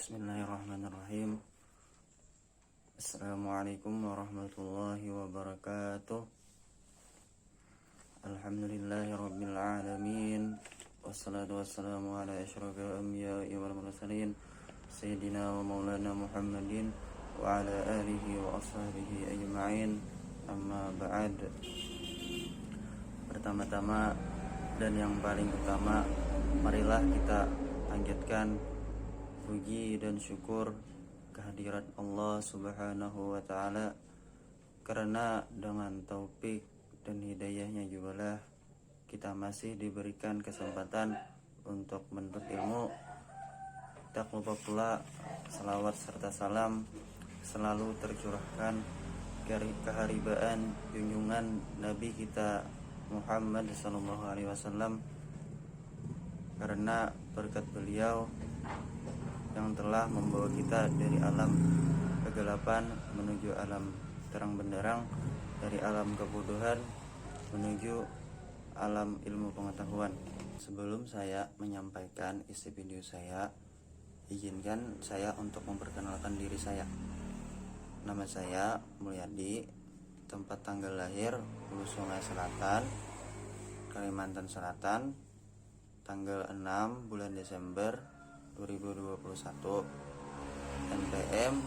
Bismillahirrahmanirrahim. Assalamualaikum warahmatullahi wabarakatuh. Alhamdulillahirabbil alamin. Wassalatu wassalamu ala asyrafil anbiya'i wal mursalin sayyidina wa maulana Muhammadin wa ala alihi wa ashabihi ajma'in. Amma ba'd. Pertama-tama dan yang paling utama, marilah kita panjatkan puji dan syukur kehadirat Allah Subhanahu wa ta'ala, karena dengan taufik dan hidayahnya jugalah kita masih diberikan kesempatan untuk menuntut ilmu. Tak lupa pula salawat serta salam selalu tercurahkan keharibaan junjungan Nabi kita Muhammad SAW, karena berkat beliau yang telah membawa kita dari alam kegelapan menuju alam terang benderang, dari alam kebodohan menuju alam ilmu pengetahuan. Sebelum saya menyampaikan isi video saya, izinkan saya untuk memperkenalkan diri saya. Nama saya Mulyadi, tempat tanggal lahir Hulu Sungai Selatan, Kalimantan Selatan, tanggal 6 bulan Desember 2021, NPM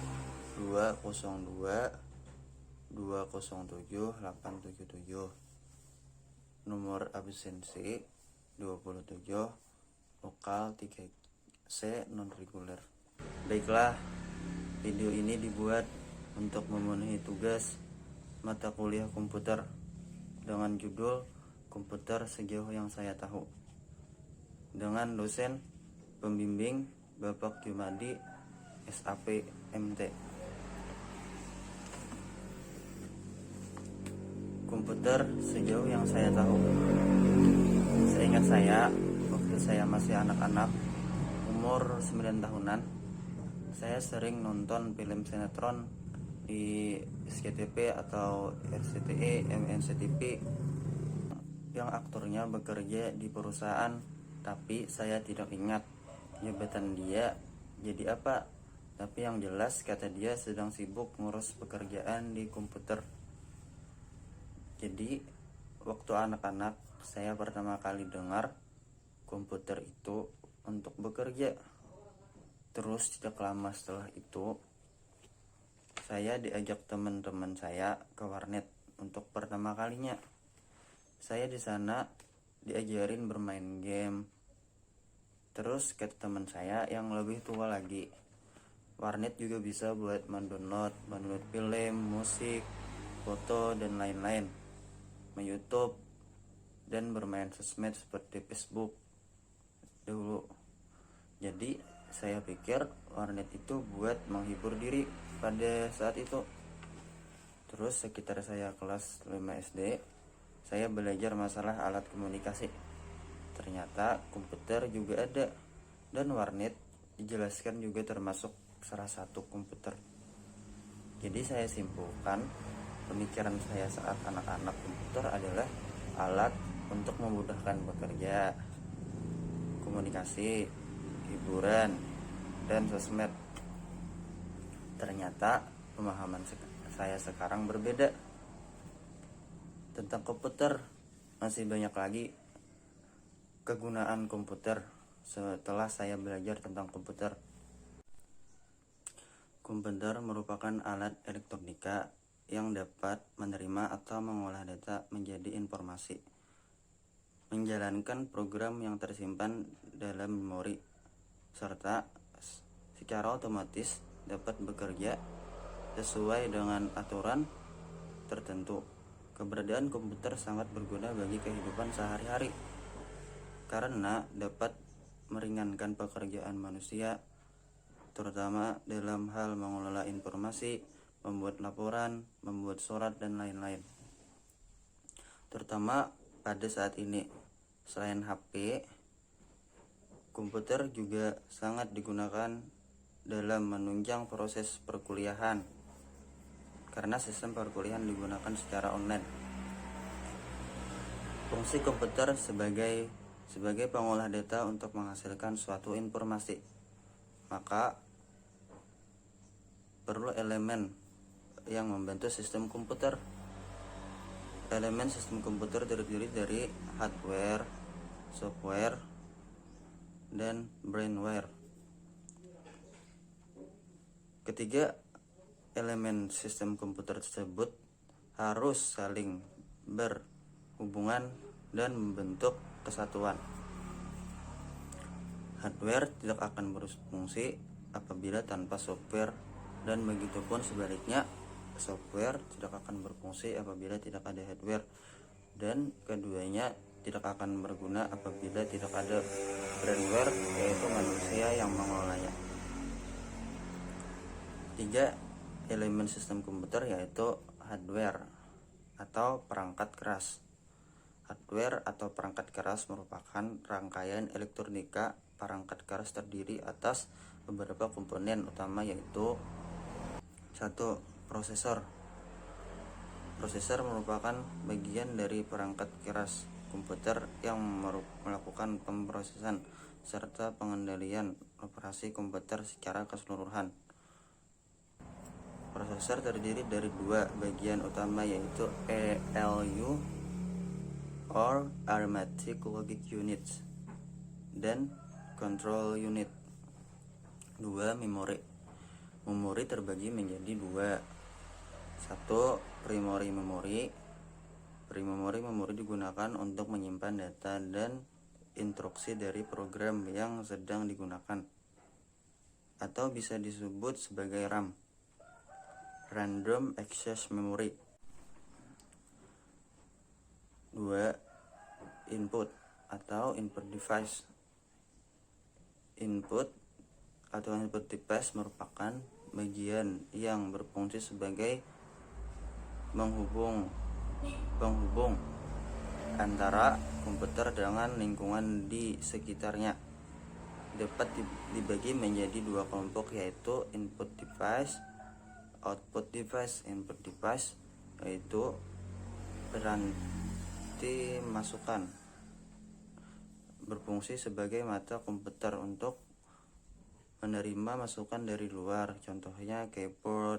202207877, nomor absensi 27, lokal 3C non reguler. Baiklah, video ini dibuat untuk memenuhi tugas mata kuliah komputer dengan judul Komputer Sejauh Yang Saya Tahu, dengan dosen pembimbing Bapak Jumadi SAP MT. Komputer sejauh yang saya tahu. Seingat saya, waktu saya masih anak-anak, umur 9 tahunan, saya sering nonton film sinetron di SCTV atau RCTI, MNCTV, yang aktornya bekerja di perusahaan, tapi saya tidak ingat jabatan dia jadi apa. Tapi yang jelas kata dia sedang sibuk ngurus pekerjaan di komputer. Jadi waktu anak-anak saya pertama kali dengar komputer itu untuk bekerja. Terus tidak lama setelah itu saya diajak teman-teman saya ke warnet untuk pertama kalinya. Saya di sana diajarin bermain game. Terus kata teman saya yang lebih tua lagi, warnet juga bisa buat mendownload film, musik, foto, dan lain-lain, YouTube, dan bermain sosmed seperti Facebook dulu. Jadi saya pikir warnet itu buat menghibur diri pada saat itu. Terus sekitar saya kelas 5 SD, saya belajar masalah alat komunikasi. Ternyata komputer juga ada, dan warnet dijelaskan juga termasuk salah satu komputer. Jadi saya simpulkan, pemikiran saya saat anak-anak komputer adalah alat untuk memudahkan bekerja, komunikasi, hiburan, dan sosmed. Ternyata pemahaman saya sekarang berbeda tentang komputer. Masih banyak lagi kegunaan komputer setelah saya belajar tentang komputer. Komputer merupakan alat elektronika yang dapat menerima atau mengolah data menjadi informasi, menjalankan program yang tersimpan dalam memori, serta secara otomatis dapat bekerja sesuai dengan aturan tertentu. Keberadaan komputer sangat berguna bagi kehidupan sehari-hari, karena dapat meringankan pekerjaan manusia, terutama dalam hal mengelola informasi, membuat laporan, membuat surat, dan lain-lain. Terutama pada saat ini, selain HP, komputer juga sangat digunakan dalam menunjang proses perkuliahan, karena sistem perkuliahan digunakan secara online. Fungsi komputer sebagai pengolah data untuk menghasilkan suatu informasi. Maka perlu elemen yang membantu sistem komputer. Elemen sistem komputer terdiri dari hardware, software, dan brainware. Ketiga elemen sistem komputer tersebut harus saling berhubungan dan membentuk kesatuan. Hardware tidak akan berfungsi apabila tanpa software, dan begitupun sebaliknya, software tidak akan berfungsi apabila tidak ada hardware, dan keduanya tidak akan berguna apabila tidak ada brainware, yaitu manusia yang mengelolanya. Tiga elemen sistem komputer yaitu hardware atau perangkat keras. Hardware atau perangkat keras merupakan rangkaian elektronika. Perangkat keras terdiri atas beberapa komponen utama, yaitu 1. Prosesor. Prosesor merupakan bagian dari perangkat keras komputer yang melakukan pemrosesan serta pengendalian operasi komputer secara keseluruhan. Prosesor terdiri dari dua bagian utama, yaitu ALU or Arithmetic Logic Unit dan Control Unit. 2. Memori. Memori terbagi menjadi dua. 1. Primary memory. Primary memory digunakan untuk menyimpan data dan instruksi dari program yang sedang digunakan, atau bisa disebut sebagai RAM. Random Access Memory. 2. Input atau input device. Input atau input device merupakan bagian yang berfungsi sebagai penghubung antara komputer dengan lingkungan di sekitarnya. Dapat dibagi menjadi dua kelompok, yaitu input device, output device. Input device yaitu peranti masukan, berfungsi sebagai mata komputer untuk menerima masukan dari luar, contohnya keyboard,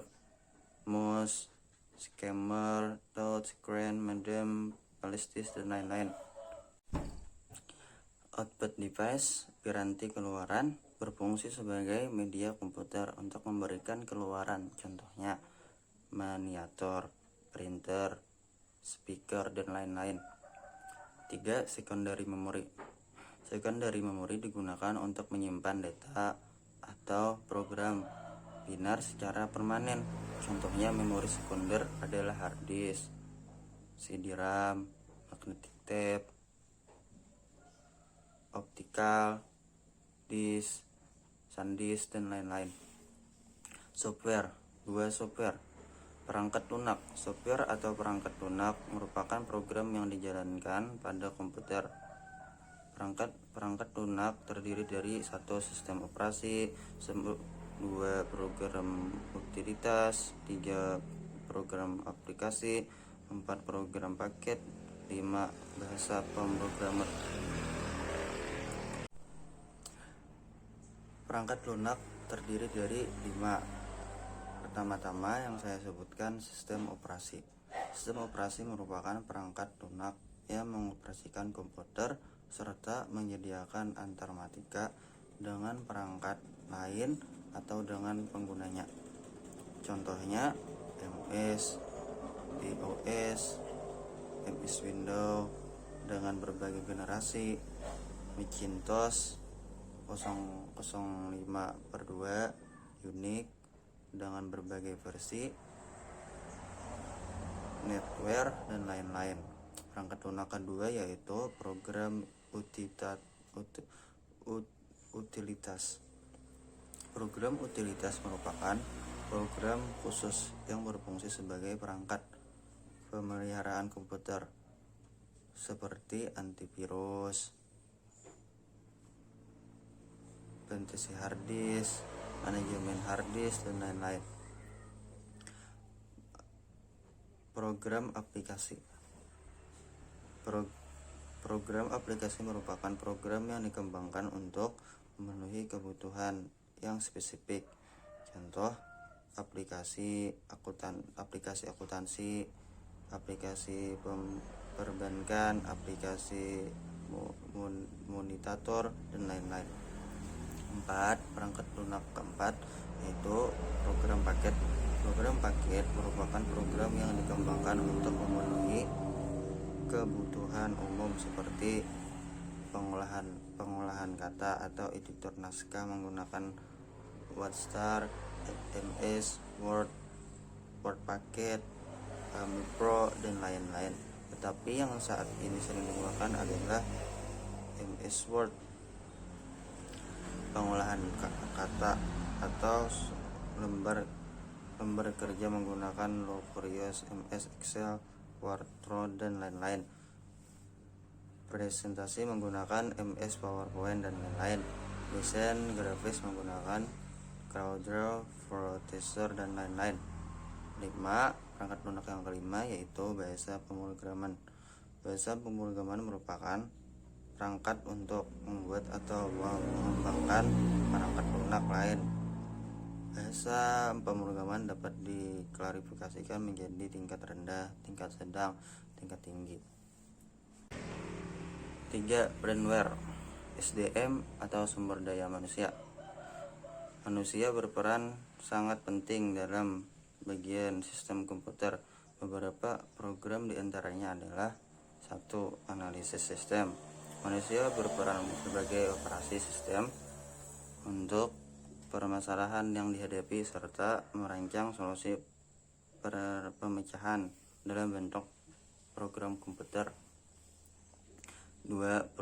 mouse, skimmer, touchscreen, modem, flash-disk, dan lain-lain. Output device, piranti keluaran, berfungsi sebagai media komputer untuk memberikan keluaran, contohnya monitor, printer, speaker, dan lain-lain. 3. Secondary memory. Secondary memory digunakan untuk menyimpan data atau program binar secara permanen. Contohnya memori sekunder adalah hard disk, CD-RAM, magnetic tape, optical disk, SanDisk, dan lain-lain. Software. 2. Software. Perangkat lunak. Software atau perangkat lunak merupakan program yang dijalankan pada komputer. Perangkat lunak terdiri dari 1. Sistem operasi, 2. Program utilitas, 3. Program aplikasi, 4. Program paket, 5. Bahasa pemrogramer. Perangkat lunak terdiri dari 5. Pertama-tama yang saya sebutkan sistem operasi. Sistem operasi merupakan perangkat lunak yang mengoperasikan komputer serta menyediakan antarmatika dengan perangkat lain atau dengan penggunanya. Contohnya MS, DOS, MS Windows dengan berbagai generasi, Macintosh 005/2, Unix dengan berbagai versi, NetWare, dan lain-lain. Perangkat lunak kedua yaitu program utilitas. Program utilitas merupakan program khusus yang berfungsi sebagai perangkat pemeliharaan komputer, seperti antivirus, ventilasi hard disk, manajemen hard disk, dan lain-lain. Program aplikasi. Program aplikasi merupakan program yang dikembangkan untuk memenuhi kebutuhan yang spesifik. Contoh, aplikasi akuntansi, aplikasi perbankan, aplikasi monitator, dan lain-lain. 4. Perangkat lunak keempat yaitu program paket. Program paket merupakan program yang dikembangkan untuk memenuhi kebutuhan umum seperti pengolahan kata atau editor naskah menggunakan WordStar, MS, Word Packet, Pro, dan lain-lain. Tetapi yang saat ini sering digunakan adalah MS Word. Pengolahan kata atau lembar kerja menggunakan Locrios, MS Excel, Word, dan lain-lain. Presentasi menggunakan MS PowerPoint dan lain-lain. Desain grafis menggunakan CorelDRAW, Photoshop, dan lain-lain. 5. Perangkat lunak yang kelima yaitu bahasa pemrograman. Bahasa pemrograman merupakan perangkat untuk membuat atau mengembangkan perangkat lunak lain. Bahasa pemrograman dapat diklasifikasikan menjadi tingkat rendah, tingkat sedang, tingkat tinggi. 3. Brandware, SDM atau sumber daya manusia. Manusia berperan sangat penting dalam bagian sistem komputer. Beberapa program diantaranya adalah 1. Analisis sistem. Manusia berperan sebagai operasi sistem untuk permasalahan yang dihadapi serta merancang solusi pemecahan dalam bentuk program komputer. 2.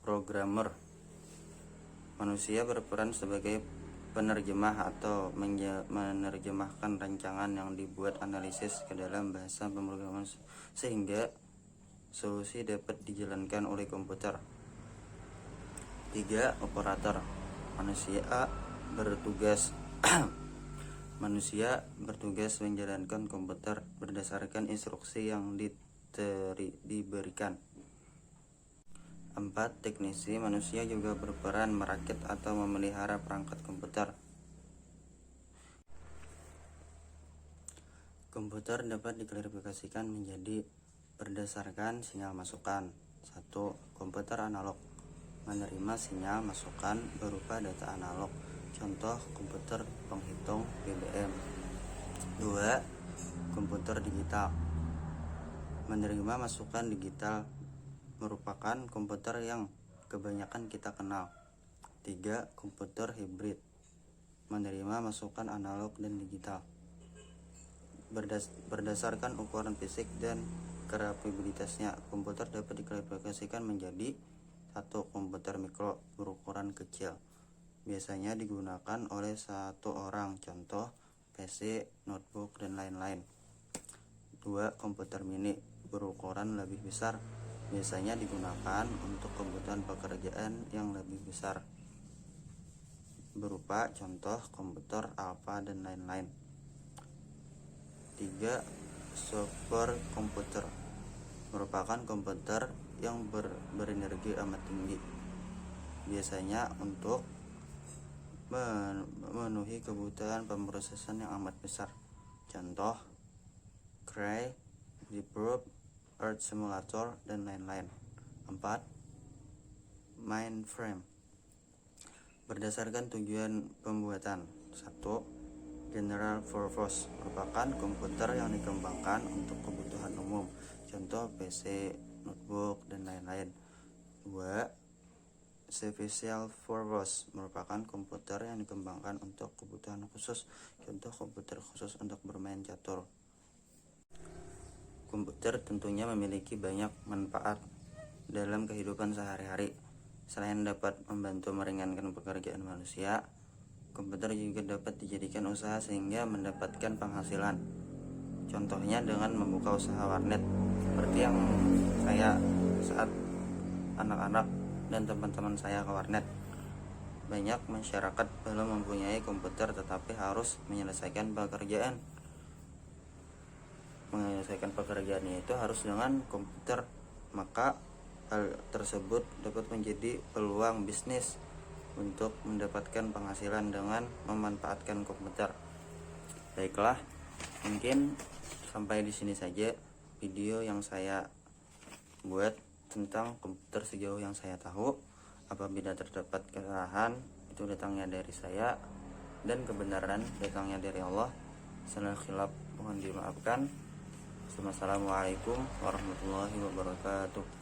Programmer. Manusia berperan sebagai penerjemah atau menerjemahkan rancangan yang dibuat analisis ke dalam bahasa pemrograman sehingga solusi dapat dijalankan oleh komputer. 3. Operator. Manusia bertugas menjalankan komputer berdasarkan instruksi yang diberikan. 4. Teknisi. Manusia juga berperan merakit atau memelihara perangkat komputer. Komputer dapat diklasifikasikan menjadi berdasarkan sinyal masukan. 1. Komputer analog, menerima sinyal masukan berupa data analog. Contoh komputer penghitung BBM. 2. Komputer digital, menerima masukan digital, merupakan komputer yang kebanyakan kita kenal. 3. Komputer hibrid, menerima masukan analog dan digital. Berdasarkan ukuran fisik dan kapabilitasnya, komputer dapat diklasifikasikan menjadi 1. Komputer mikro, berukuran kecil, biasanya digunakan oleh 1 orang, contoh PC, notebook, dan lain-lain. 2. Komputer mini, berukuran lebih besar, biasanya digunakan untuk kebutuhan pekerjaan yang lebih besar, berupa contoh komputer Alpha dan lain-lain. 3. Super komputer, merupakan komputer yang berenergi amat tinggi, biasanya untuk memenuhi kebutuhan pemrosesan yang amat besar, contoh Cray, Deep Blue, Earth Simulator, dan lain-lain. 4. Mainframe, berdasarkan tujuan pembuatan. 1. General Purpose, merupakan komputer yang dikembangkan untuk kebutuhan umum, contoh PC, notebook, dan lain-lain. 2. Special Purpose, merupakan komputer yang dikembangkan untuk kebutuhan khusus, contoh komputer khusus untuk bermain catur. Komputer tentunya memiliki banyak manfaat dalam kehidupan sehari-hari. Selain dapat membantu meringankan pekerjaan manusia, komputer juga dapat dijadikan usaha sehingga mendapatkan penghasilan. Contohnya dengan membuka usaha warnet, seperti yang saya saat anak-anak dan teman-teman saya ke warnet. Banyak masyarakat belum mempunyai komputer tetapi harus menyelesaikan pekerjaannya itu harus dengan komputer, maka hal tersebut dapat menjadi peluang bisnis untuk mendapatkan penghasilan dengan memanfaatkan komputer. Baiklah, mungkin sampai di sini saja video yang saya buat tentang komputer sejauh yang saya tahu. Apabila terdapat kesalahan, itu datangnya dari saya, dan kebenaran datangnya dari Allah. Salah khilaf mohon dimaafkan. Wassalamualaikum warahmatullahi wabarakatuh.